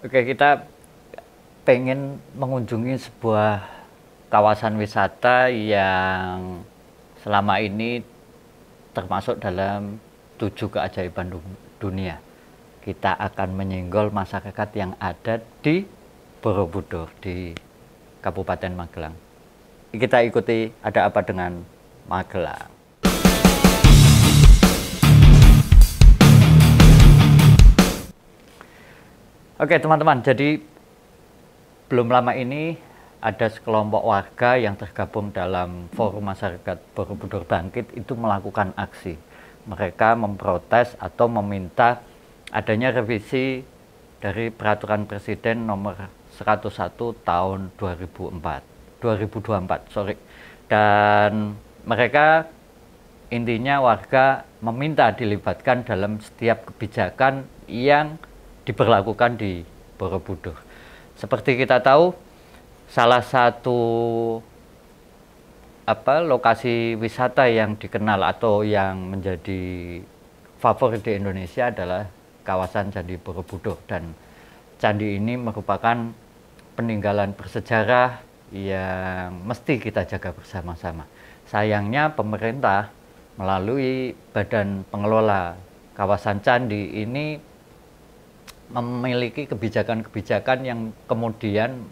Oke, kita pengen mengunjungi sebuah kawasan wisata yang selama ini termasuk dalam 7 keajaiban dunia. Kita akan menyenggol masyarakat yang ada di Borobudur, di Kabupaten Magelang. Kita ikuti ada apa dengan Magelang. Oke teman-teman, jadi belum lama ini ada sekelompok warga yang tergabung dalam Forum Masyarakat Borobudur Bangkit itu melakukan aksi. Mereka memprotes atau meminta adanya revisi dari Peraturan Presiden nomor 101 tahun 2024. Dan mereka intinya warga meminta dilibatkan dalam setiap kebijakan yang diberlakukan di Borobudur. Seperti kita tahu, salah satu lokasi wisata yang dikenal atau yang menjadi favorit di Indonesia adalah kawasan Candi Borobudur, dan candi ini merupakan peninggalan bersejarah yang mesti kita jaga bersama-sama. Sayangnya pemerintah melalui Badan Pengelola Kawasan Candi ini memiliki kebijakan-kebijakan yang kemudian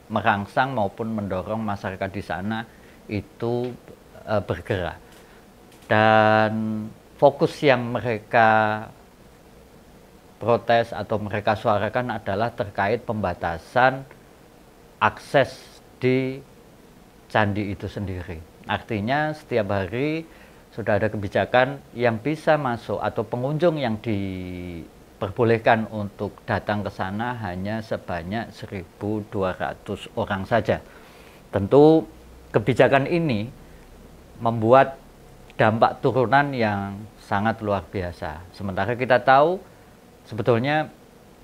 merangsang maupun mendorong masyarakat di sana itu bergerak. Dan fokus yang mereka protes atau mereka suarakan adalah terkait pembatasan akses di candi itu sendiri. Artinya setiap hari sudah ada kebijakan yang bisa masuk atau pengunjung yang diperbolehkan untuk datang ke sana hanya sebanyak 1.200 orang saja. Tentu kebijakan ini membuat dampak turunan yang sangat luar biasa. Sementara kita tahu sebetulnya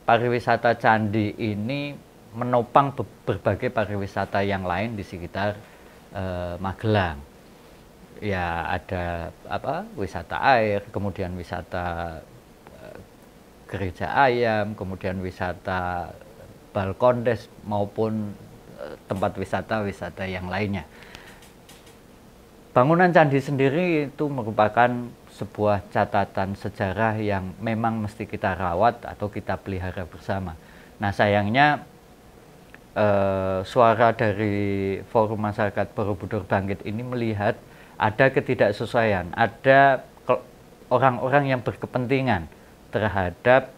pariwisata candi ini menopang berbagai pariwisata yang lain di sekitar Magelang. Ya ada wisata air, kemudian wisata gereja ayam, kemudian wisata Balkondes maupun tempat wisata yang lainnya. Bangunan candi sendiri itu merupakan sebuah catatan sejarah yang memang mesti kita rawat atau kita pelihara bersama. Nah sayangnya suara dari Forum Masyarakat Borobudur Bangkit ini melihat ada ketidaksesuaian, ada orang-orang yang berkepentingan terhadap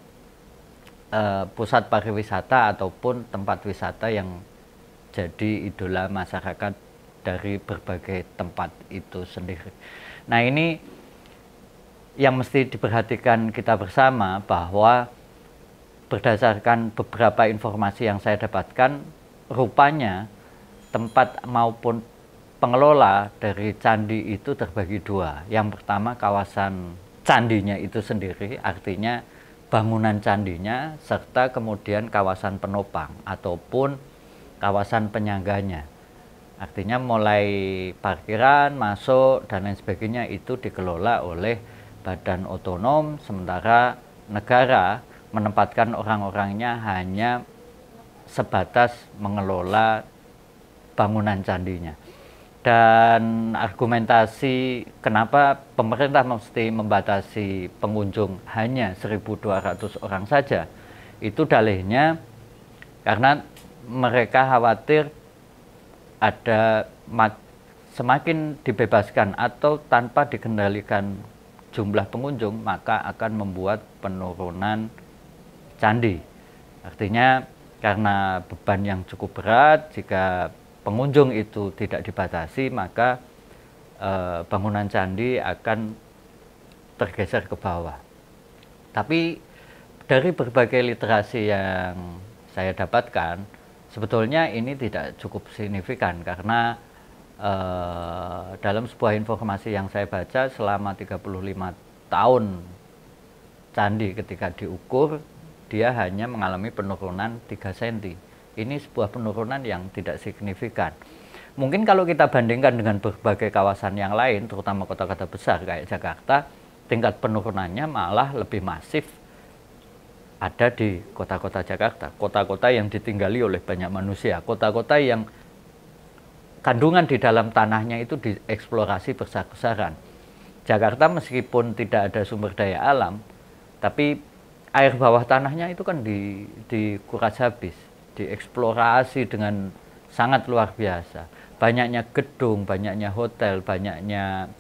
pusat pariwisata ataupun tempat wisata yang jadi idola masyarakat dari berbagai tempat itu sendiri. Nah ini yang mesti diperhatikan kita bersama, bahwa berdasarkan beberapa informasi yang saya dapatkan, rupanya tempat maupun pengelola dari candi itu terbagi dua. Yang pertama kawasan candinya itu sendiri, artinya bangunan candinya, serta kemudian kawasan penopang ataupun kawasan penyangganya. Artinya mulai parkiran, masuk, dan lain sebagainya itu dikelola oleh badan otonom, sementara negara menempatkan orang-orangnya hanya sebatas mengelola bangunan candinya. Dan argumentasi kenapa pemerintah mesti membatasi pengunjung hanya 1.200 orang saja, itu dalihnya karena mereka khawatir ada semakin dibebaskan atau tanpa dikendalikan jumlah pengunjung, maka akan membuat penurunan candi. Artinya karena beban yang cukup berat, jika pengunjung itu tidak dibatasi, maka bangunan candi akan tergeser ke bawah. Tapi dari berbagai literasi yang saya dapatkan, sebetulnya ini tidak cukup signifikan karena dalam sebuah informasi yang saya baca, selama 35 tahun candi ketika diukur, dia hanya mengalami penurunan 3 cm. Ini sebuah penurunan yang tidak signifikan. Mungkin kalau kita bandingkan dengan berbagai kawasan yang lain, terutama kota-kota besar kayak Jakarta, tingkat penurunannya malah lebih masif ada di kota-kota Jakarta, kota-kota yang ditinggali oleh banyak manusia, kota-kota yang kandungan di dalam tanahnya itu dieksplorasi besar-besaran. Jakarta meskipun tidak ada sumber daya alam, tapi air bawah tanahnya itu kan dikuras habis, dieksplorasi dengan sangat luar biasa. Banyaknya gedung, banyaknya hotel, banyaknya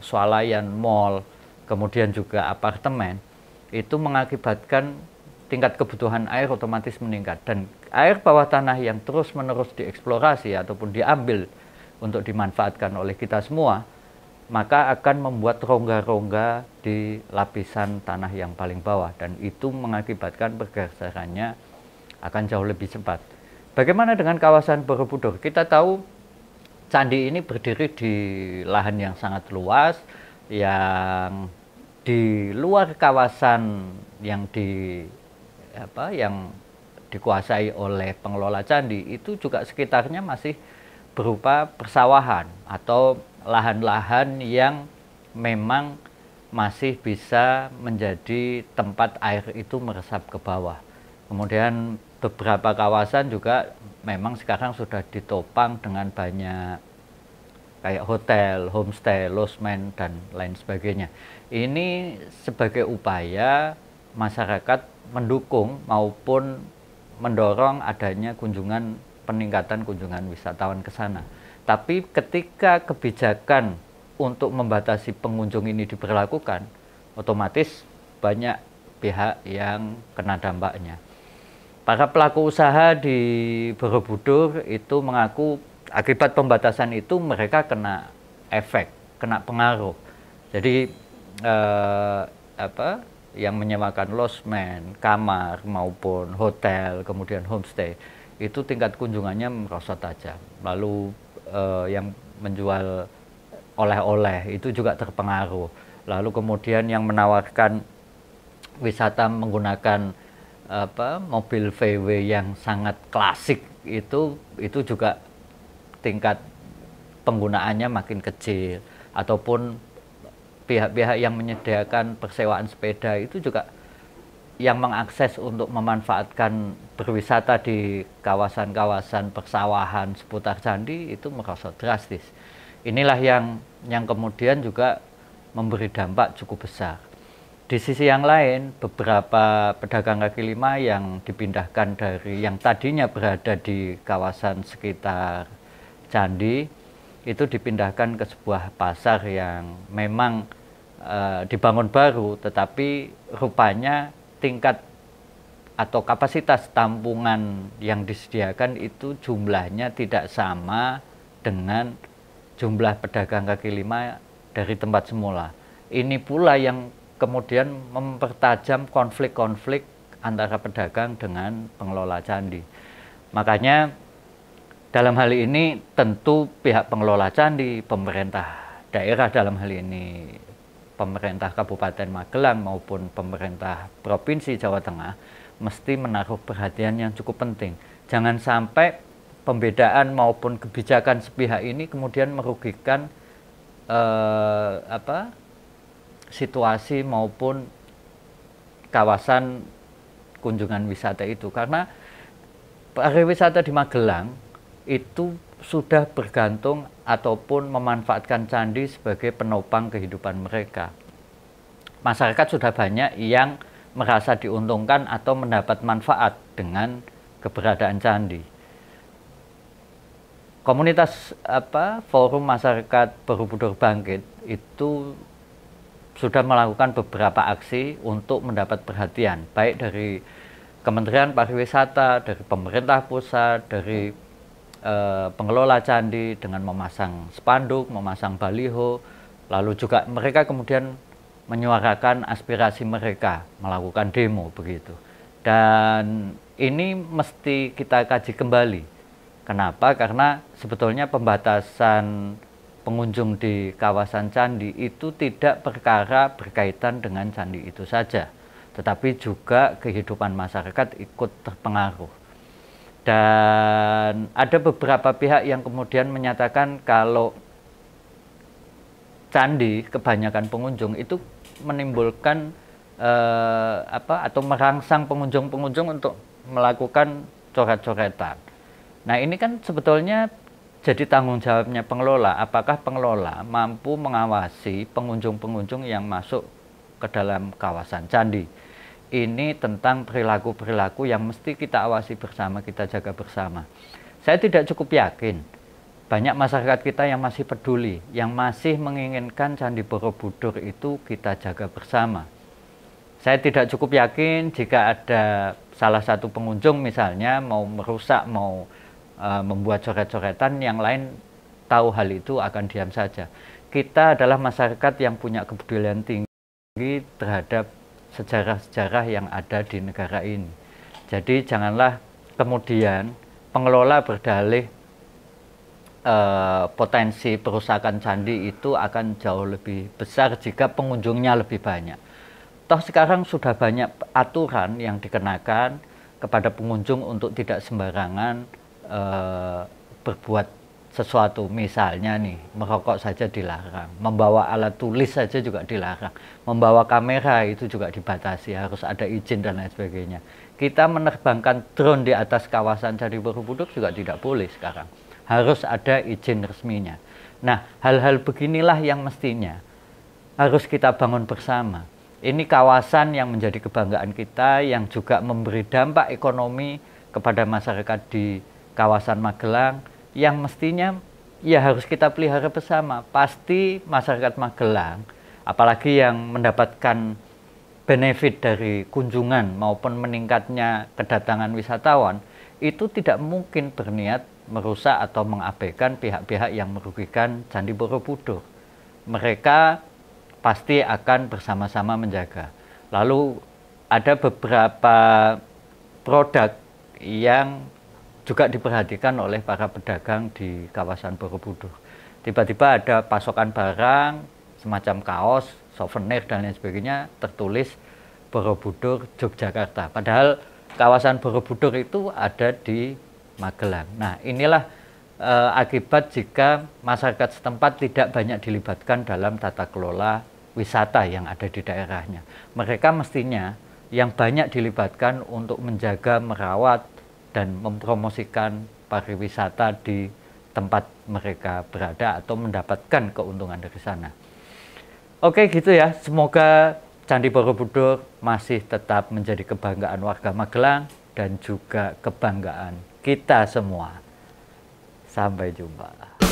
swalayan, mall, kemudian juga apartemen, itu mengakibatkan tingkat kebutuhan air otomatis meningkat. Dan air bawah tanah yang terus-menerus dieksplorasi ataupun diambil untuk dimanfaatkan oleh kita semua, maka akan membuat rongga-rongga di lapisan tanah yang paling bawah, dan itu mengakibatkan pergeserannya akan jauh lebih cepat. Bagaimana dengan kawasan Borobudur? Kita tahu candi ini berdiri di lahan yang sangat luas, yang di luar kawasan yang dikuasai oleh pengelola candi, itu juga sekitarnya masih berupa persawahan atau lahan-lahan yang memang masih bisa menjadi tempat air itu meresap ke bawah. Kemudian beberapa kawasan juga memang sekarang sudah ditopang dengan banyak kayak hotel, homestay, losmen, dan lain sebagainya. Ini sebagai upaya masyarakat mendukung maupun mendorong adanya peningkatan kunjungan wisatawan ke sana. Tapi ketika kebijakan untuk membatasi pengunjung ini diberlakukan, otomatis banyak pihak yang kena dampaknya. Para pelaku usaha di Borobudur itu mengaku akibat pembatasan itu mereka kena efek, kena pengaruh. Jadi yang menyewakan losmen, kamar maupun hotel, kemudian homestay, itu tingkat kunjungannya merosot tajam. Lalu yang menjual oleh-oleh itu juga terpengaruh. Lalu kemudian yang menawarkan wisata menggunakan mobil VW yang sangat klasik itu juga tingkat penggunaannya makin kecil. Ataupun pihak-pihak yang menyediakan persewaan sepeda itu juga yang mengakses untuk memanfaatkan berwisata di kawasan-kawasan persawahan seputar candi itu merosot drastis. Inilah yang kemudian juga memberi dampak cukup besar. Di sisi yang lain, beberapa pedagang kaki lima yang dipindahkan dari yang tadinya berada di kawasan sekitar candi, itu dipindahkan ke sebuah pasar yang memang dibangun baru, tetapi rupanya tingkat atau kapasitas tampungan yang disediakan itu jumlahnya tidak sama dengan jumlah pedagang kaki lima dari tempat semula. Ini pula yang kemudian mempertajam konflik-konflik antara pedagang dengan pengelola candi. Makanya dalam hal ini tentu pihak pengelola candi, pemerintah daerah dalam hal ini pemerintah Kabupaten Magelang maupun pemerintah Provinsi Jawa Tengah mesti menaruh perhatian yang cukup penting. Jangan sampai pembedaan maupun kebijakan sepihak ini kemudian merugikan situasi maupun kawasan kunjungan wisata itu. Karena pariwisata di Magelang itu sudah bergantung ataupun memanfaatkan candi sebagai penopang kehidupan mereka. Masyarakat sudah banyak yang merasa diuntungkan atau mendapat manfaat dengan keberadaan candi. Komunitas Forum Masyarakat Borobudur Bangkit itu sudah melakukan beberapa aksi untuk mendapat perhatian, baik dari Kementerian Pariwisata, dari pemerintah pusat, dari pengelola candi dengan memasang spanduk, memasang baliho, lalu juga mereka kemudian menyuarakan aspirasi mereka, melakukan demo begitu. Dan ini mesti kita kaji kembali. Kenapa? Karena sebetulnya pembatasan pengunjung di kawasan candi itu tidak perkara berkaitan dengan candi itu saja, tetapi juga kehidupan masyarakat ikut terpengaruh. Dan ada beberapa pihak yang kemudian menyatakan kalau candi kebanyakan pengunjung itu menimbulkan atau merangsang pengunjung-pengunjung untuk melakukan coret-coretan. Nah, ini kan sebetulnya jadi tanggung jawabnya pengelola. Apakah pengelola mampu mengawasi pengunjung-pengunjung yang masuk ke dalam kawasan candi? Ini tentang perilaku-perilaku yang mesti kita awasi bersama, kita jaga bersama. Saya tidak cukup yakin banyak masyarakat kita yang masih peduli, yang masih menginginkan Candi Borobudur itu kita jaga bersama. Saya tidak cukup yakin jika ada salah satu pengunjung misalnya mau merusak, mau membuat coret-coretan, yang lain tahu hal itu akan diam saja. Kita adalah masyarakat yang punya kepedulian tinggi terhadap sejarah-sejarah yang ada di negara ini. Jadi janganlah kemudian pengelola berdalih potensi perusakan candi itu akan jauh lebih besar jika pengunjungnya lebih banyak. Toh sekarang sudah banyak aturan yang dikenakan kepada pengunjung untuk tidak sembarangan berbuat sesuatu. Misalnya nih, merokok saja dilarang, membawa alat tulis saja juga dilarang, membawa kamera itu juga dibatasi, harus ada izin dan lain sebagainya. Kita menerbangkan drone di atas kawasan Candi Borobudur juga tidak boleh sekarang, harus ada izin resminya. Nah, hal-hal beginilah yang mestinya harus kita bangun bersama. Ini kawasan yang menjadi kebanggaan kita, yang juga memberi dampak ekonomi kepada masyarakat di kawasan Magelang, yang mestinya ya harus kita pelihara bersama. Pasti masyarakat Magelang, apalagi yang mendapatkan benefit dari kunjungan maupun meningkatnya kedatangan wisatawan, itu tidak mungkin berniat merusak atau mengabaikan pihak-pihak yang merugikan Candi Borobudur. Mereka pasti akan bersama-sama menjaga. Lalu ada beberapa produk yang juga diperhatikan oleh para pedagang di kawasan Borobudur. Tiba-tiba ada pasokan barang semacam kaos, souvenir dan lain sebagainya, tertulis Borobudur Yogyakarta. Padahal kawasan Borobudur itu ada di Magelang. Nah, inilah akibat jika masyarakat setempat tidak banyak dilibatkan dalam tata kelola wisata yang ada di daerahnya. Mereka mestinya yang banyak dilibatkan untuk menjaga, merawat, dan mempromosikan pariwisata di tempat mereka berada atau mendapatkan keuntungan dari sana. Oke, gitu ya. Semoga Candi Borobudur masih tetap menjadi kebanggaan warga Magelang dan juga kebanggaan kita semua. Sampai jumpa.